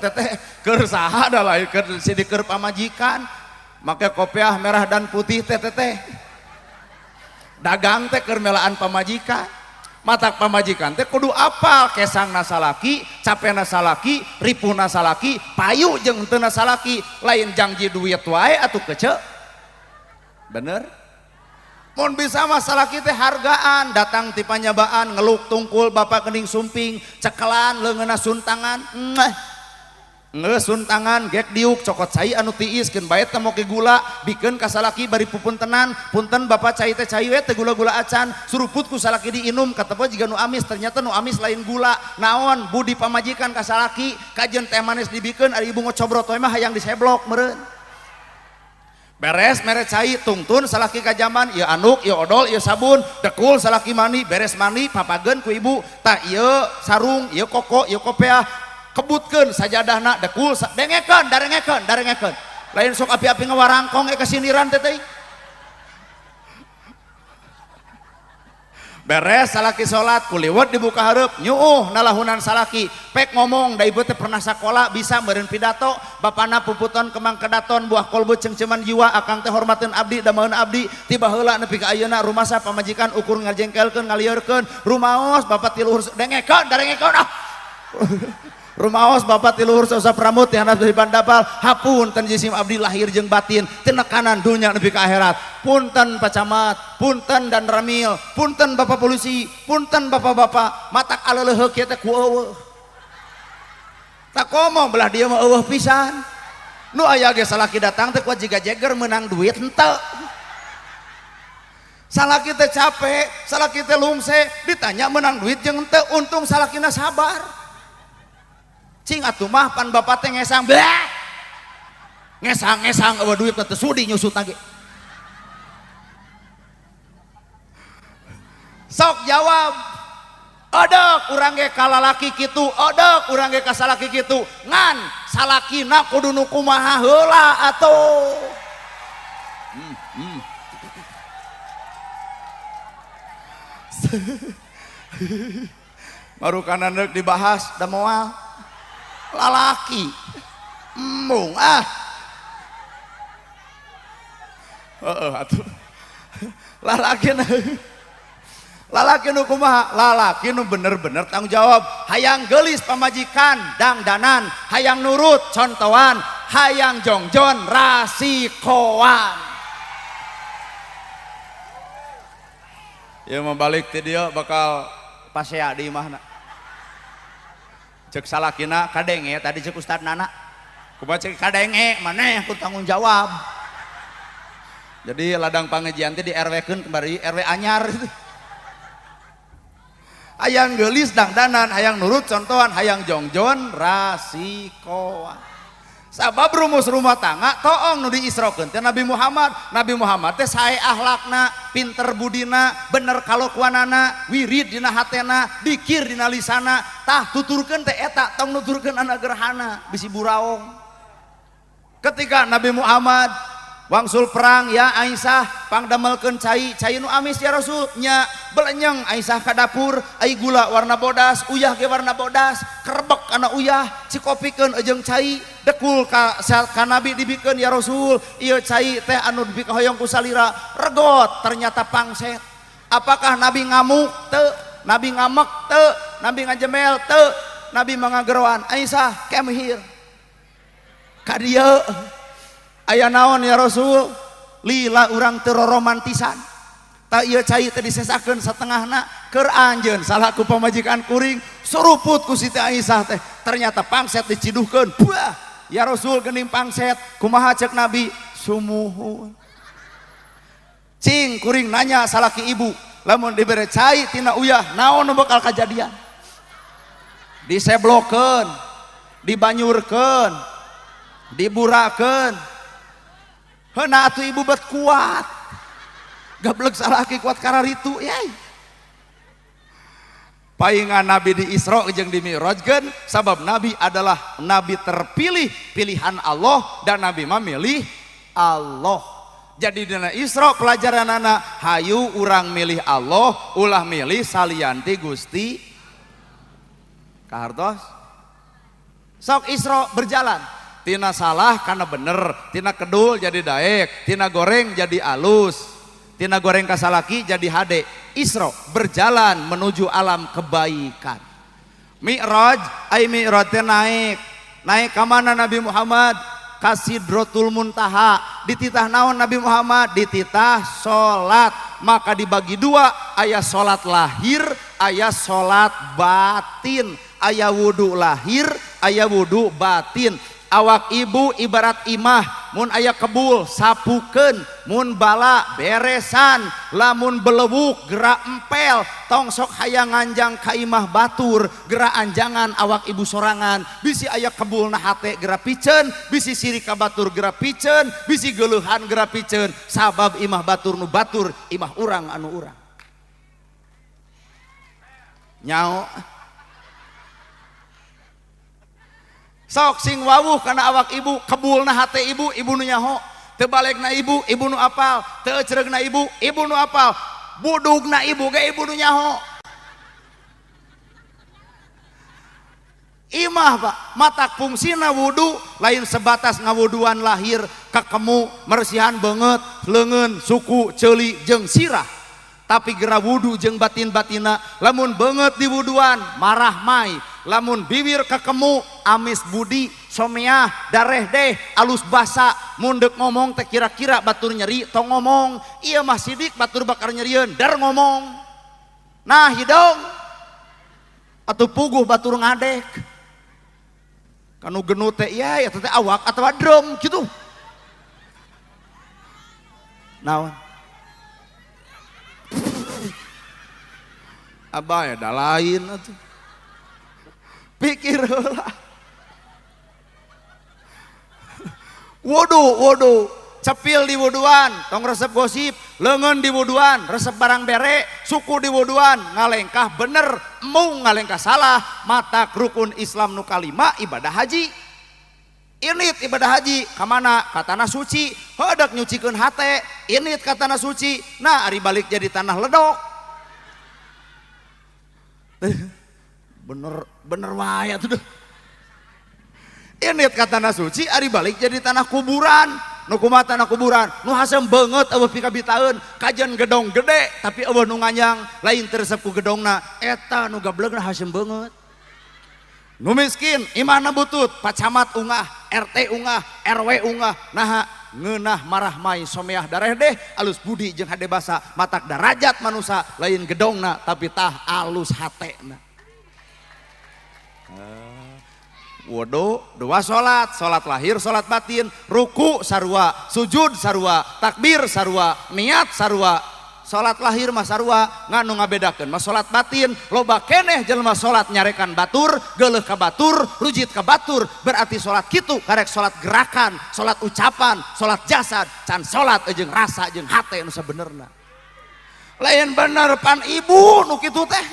keur saha da lain keur sidi keur pamajikan make kopiah merah dan putih teh dagang teh keur melaan pamajikan. Matak pamajikan teh kudu apal kesangna salaki, capena salaki, ripuna salaki, payu jeung henteu salaki, lain janji duit wae atuh kece. Bener? Mun bisa masalah kita hargaan, datang ti panyabaan, ngeluk tungkul bapak kening sumping, cekelan leungeunna suntangan, suntangan gek diuk cokot cai anu tiiskeun bae teh moke gula, bikeun ka salaki bari pupuntenan, punten bapak cai teh cai we teh gula-gula acan, suruput ku salaki diinum, katepeuh jiga nu amis, ternyata nu amis lain gula. Naon budi pamajikan ka salaki, kajeun teh manis dibikeun ari ibu ngocobrot we mah hayang diseblok meureun. Beres mere cai tungtun salaki ka jaman ieu anduk ieu odol ieu sabun dekul salaki mani beres mani papageun ku ibu tah ieu sarung ieu koko ieu kopiah kebutkeun sajadahna dekul dengekeun darengekeun lain sok api-api ngawarangkong kasiniran teh teuing. Beres salaki salat kuliwet dibuka hareup nyuuh nalahunan salaki pek ngomong da ibu teh pernah sakola bisa meureun pidato bapana puputon kemang kedaton buah kolbu cengceman jiwa akang teh hormateun abdi damaeun abdi tiba heula nepi ka ayeuna rumasa pamajikan ukur ngajengkelkeun ngalieureun rumaos bapak ti luhur dengekeun darengekeun rumaos bapak ti luhur sausah pramut yang harus dari bandapal hapunten jisim abdi lahir jeung batin tinekanan dunya nepi ka akhirat. Punten Pak Camat, punten dan Ramil, punten Bapak Polisi, punten Bapak-bapak, matak aleuleheuk kieu teh ku eueuh. Tak komo belah dia mah eueuh pisan. Nu aya ge salaki datang teh ku jiga jeger menang duit henteu. Salaki teh capek, salaki teh lungse, ditanya menang duit jeung henteu, untung salakina sabar. Cing atuh mah pan bapak teh ngesang, blah. Ngesang eueuh duit teh sudi nyusutna ge. Sok jawab, odok urang ge ka lalaki kitu, odok urang ge ka salaki kitu, ngan salakina kudu nu kumaha heula atuh. baru kanan dibahas da moal lalaki embung atuh lalaki nu kumaha lalaki nu bener-bener tanggung jawab hayang gelis pamajikan dangdanan hayang nurut contohan hayang jongjon rasikoan ya membalik ti dia bakal pasea di imahna cek salakina kadenge tadi cek Ustad Nana kumaha cek kadenge maneh aku tanggung jawab jadi ladang pangajian teh di RW-keun kembali RW anyar hayang geulis dangdanan hayang nurut contohan hayang jongjon rasikoan sabab rumus rumah tangga toong nu diisrokeun teh Nabi Muhammad teh sae akhlakna pinter budina bener kalakuanana wirid dina hatena dikir dina lisana tah tuturkeun teh eta tong nuturkeun anak gerhana bisi buraong ketika Nabi Muhammad wangsul perang ya Aisyah pangdamelkeun cai nu amis ya Rasul nya belenyeng Aisyah ka dapur ai gula warna bodas uyah ge warna bodas kerebek kana uyah cikopikeun ejeung cai dekul ka Nabi dibikeun ya Rasul ieu cai teh anu dibike hoyong ku salira regot ternyata pangset apakah Nabi ngamuk teu Nabi ngamek teu Nabi ngajemel teu Nabi mangageroan Aisyah come here ka dieu aya naon ya Rasul lila urang teu romantisan tak ieu cai teh disesakeun satengahna keur anjeun salaku pamajikan kuring suruput ku Siti Aisyah teh ternyata pangset diciduhkeun buah ya Rasul geuning pangset kumaha ceuk Nabi sumuhun cing kuring nanya salaki ibu lamun dibere cai tina uyah naon nu bakal kajadian diseblokeun dibanyurkeun diburakeun heuna atuh ibu bet kuat gablek salaki kuat kararitu yai paingan Nabi di Isra jeung di Mi'rajkeun sabab Nabi adalah Nabi terpilih pilihan Allah dan Nabi mah milih Allah jadi dina Isra pelajaranana hayu urang milih Allah ulah milih salianti Gusti kahartos sok Isra berjalan tina salah karena bener tina kedul jadi daek tina goreng jadi alus tina goreng kasalaki jadi hade Isra berjalan menuju alam kebaikan Mi'raj ai Mi'raj teh naik ka mana Nabi Muhammad ka Sidratul Muntaha dititah naon Nabi Muhammad dititah salat maka dibagi dua aya salat lahir aya salat batin aya wudu lahir aya wudu batin awak ibu ibarat imah mun aya kebul sapukeun mun bala beresan lamun belewuk gerak empel tong sok hayang nganjang ka imah batur gerak anjangan awak ibu sorangan bisi aya kebulna hate gerak piceun bisi siri ka batur gerak piceun bisi geuleuhan gerak piceun sabab imah batur nu batur imah urang anu urang nyao sok sing wawuh kana awak ibu kebulna hate ibu ibu nu nyaho teu balegna ibu ibu nu apal teu ceregna ibu ibu nu apal budugna ibu ge ibu nu nyaho imah Pak matak fungsina wudu lain sebatas ngawuduan lahir kakemu mersihan beungeut leungeun suku ceuli jeung sirah tapi gera wudu jeung batin-batina lamun beungeut di wuduan marah mai lamun bibir kakemu amis budi someah dareh deh alus basa mundek ngomong teh kira-kira batur nyeri tong ngomong iya mah sidik batur bakar nyerieun dar ngomong nah hidung atuh puguh batur ngadek kanu genut teh iya ya teh awak atawa drum gitu naon abah ya da lain atuh pikir heula wudu cepil di wuduan tong resep gosip leungeun di wuduan resep barang bere suku di wuduan ngalengkah bener embung ngalengkah salah mata rukun Islam nu kalima ibadah haji init ibadah haji kamana katana suci heudeuk nyucikeun hate init katana suci nah ari balik jadi tanah ledok bener wae tuh. Ini kata suci ari balik jadi tanah kuburan. Nu kumaha tanah kuburan, nu hasem banget eueuh pika bitaeun, kajian gedong gede tapi eueuh nu nganyang lain teresep ku gedongna, eta nu gablegna hasem banget. Nu miskin imahna butut, pacamat ungah, RT ungah, RW ungah, naha ngeunah marah mai someah dareh deh, alus budi jeung hade basa, matak darajat manusia lain gedongna tapi tah alus hatena. Wudu, dua sholat, sholat lahir, sholat batin, ruku sarua, sujud sarua, takbir sarua, niat sarua. Sholat lahir mah sarua, nganu ngabedakeun mah sholat batin, loba keneh jelema sholat nyarekan batur, geuleuh ka batur, rujit ka batur, berarti sholat kitu karek sholat gerakan, sholat ucapan, sholat jasad, can sholat jeung rasa jeung hate nu sabenerna. Lain bener pan ibu nu kitu teh.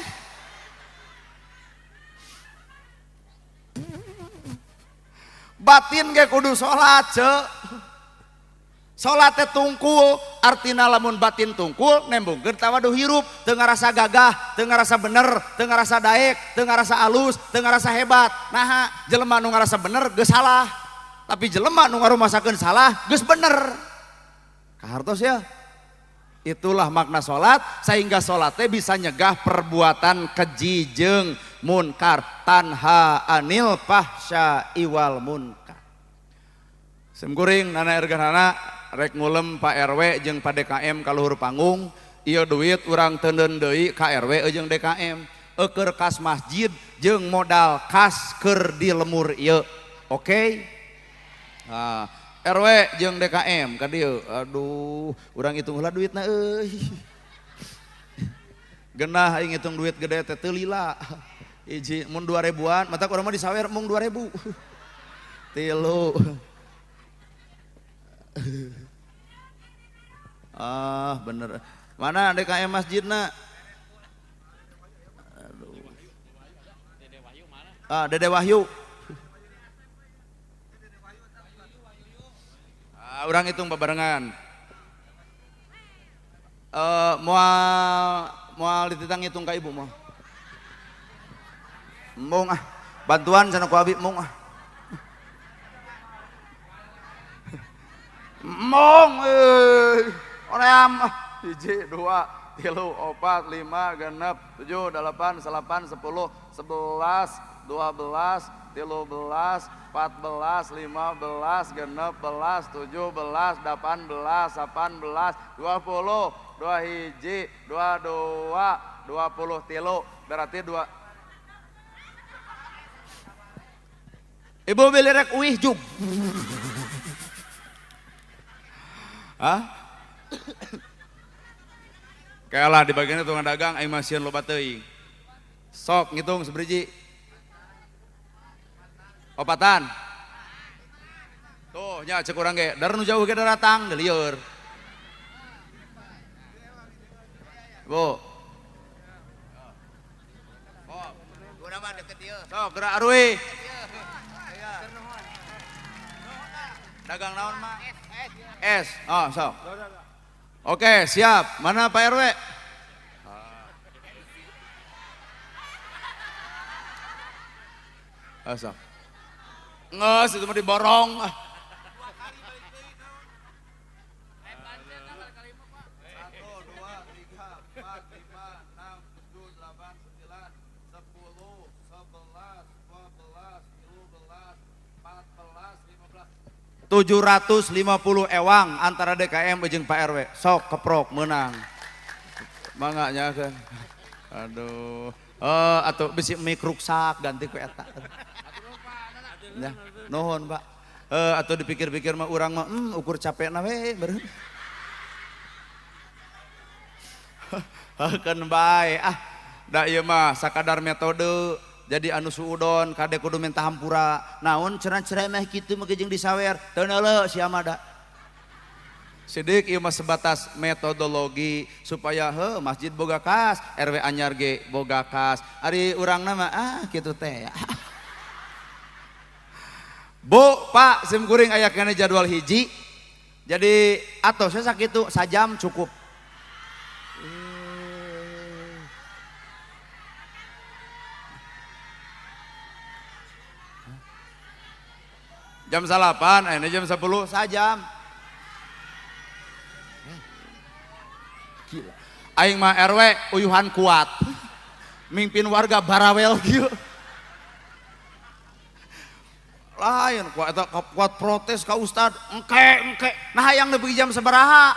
Batin ge kudu sholat cek. Sholat teh tungkul, artina lamun batin tungkul nembungkeun tawaduh hirup, teu ngarasa gagah, teu ngarasa bener, teu ngarasa daek, teu ngarasa alus, teu ngarasa hebat. Nah, jelema nu ngarasa bener geus salah. Tapi jelema nu ngarumasakeun salah geus bener. Kahartos ya. Itulah makna sholat, sehingga sholat teh bisa nyegah perbuatan keji jeung munkar, tanha anil fahsya iwal munkar. Semkuring nana erganana rek ngulem Pak RW jeung Pak DKM ka luhur panggung, ieu duit urang teuneun deui ka RW jeung DKM, keur kas masjid jeung modal kas keur di lemur ieu. Oke? Nah, RW jeung DKM ka dieu. Aduh, urang hitung heula duitna euy. Genah aing ngitung duit gede teh teu lila. Hiji mun 2000-an, mata urang mah disawer mung 2000. 3. Bener. Mana DKM masjidna? Aduh. Dede Wahyu. Urang hitung babarengan. Moal dititang hitung ka ibu mah. Mung bantuan sana ku abi mung Mung oream 1 2 3 4 5 6 7 8 9 10 11 12 13 14 15 16 17 18 18 20 21 22 23 berarti 2. Ibu beli rek uih juk. Kayalah di bagian itu dagang aing masieun loba teuing. Sok ngitung sabriji. Opatan. Tuh nya cek urang ge, dar nu jauh ge datang da lieur. Bu. Urang mah deket ieu. Sok gerak arui. Dagang naon mah? Es. Oh, sok. Oke, siap. Mana Pak RW? Sok. Nges, itu mah diborong. 750 ewang antara DKM jeung Pak RW. Sok keprok menang. Manganya kan. Aduh. Atau bisi mik ruksak ganti ku eta. Ya, nuhun Pak. Atau dipikir-pikir mah urang mah ukur capekna we beureun. Kan bae da ieu mah sakadar metode. Jadi anu suudon kade kudu minta hampura. Naon cerai mah kitu mah jeung disawer. Teu neuleuh sia mah da. Sidik ieu mah sebatas metodologi supaya masjid boga kas, RW anyar ge boga kas. Ari urangna mah kitu teh. Bu, Pak, sim kuring aya kene jadwal hiji. Jadi atos sakitu sajam cukup. Jam 8, ini jam 10 sajam. Gila. Aing mah RW uyuhan kuat. Mimpin warga barawel kieu. Lain kuat protes ka ustad, engke. Nah hayang nepi jam sabaraha?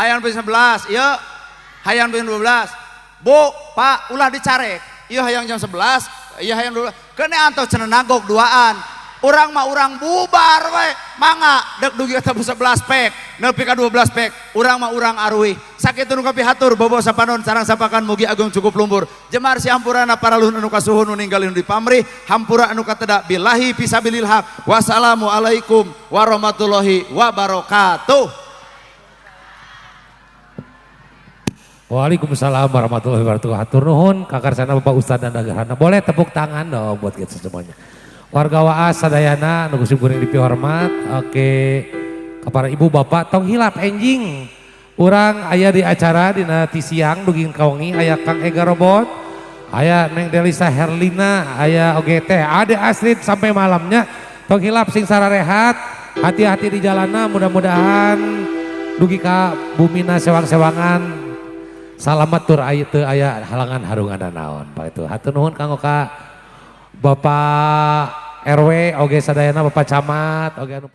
Hayang nepi 11, ieu. Hayang nepi 12. Bu, Pak, ulah dicarek. Ieu hayang jam 11, ieu hayang 12. Kene antos cenah nagok duaan. Urang mah urang bubar we, mangga dek dugi eta 11 pek, nepi ka 12 pek. Urang mah urang arwih. Sakitu nu kapihatur bobo sapanon sareng sapakan mugi agung cukup lumbur. Jemar si hampurana paraluhun anu kasuhun nu ninggalin di pamrih, hampura anu kateda billahi fisabilil haq. Wassalamualaikum warahmatullahi wabarakatuh. Waalaikumsalam warahmatullahi wabarakatuh. Hatur nuhun kakarsana Bapak Ustadz dan dagarana. Boleh tepuk tangan dong buat kita semuanya. Warga Waas sadayana nu kuring dipihormat. Oke, kepada ibu bapak tong hilap enjing. Urang aya di acara dina ti siang duging kawengi aya Kang Ega Robot, aya Neng Delisa Herlina, aya oge teh Ade Astrid sampai malamnya. Tong hilap sing sararehat, hati-hati di jalanna, mudah-mudahan dugi ka bumina sewang-sewangan. Salamat tur aya halangan harungan naon. Pak itu hatur nuhun kanggo ka Bapak RW oge sadayana Bapak Camat oge anu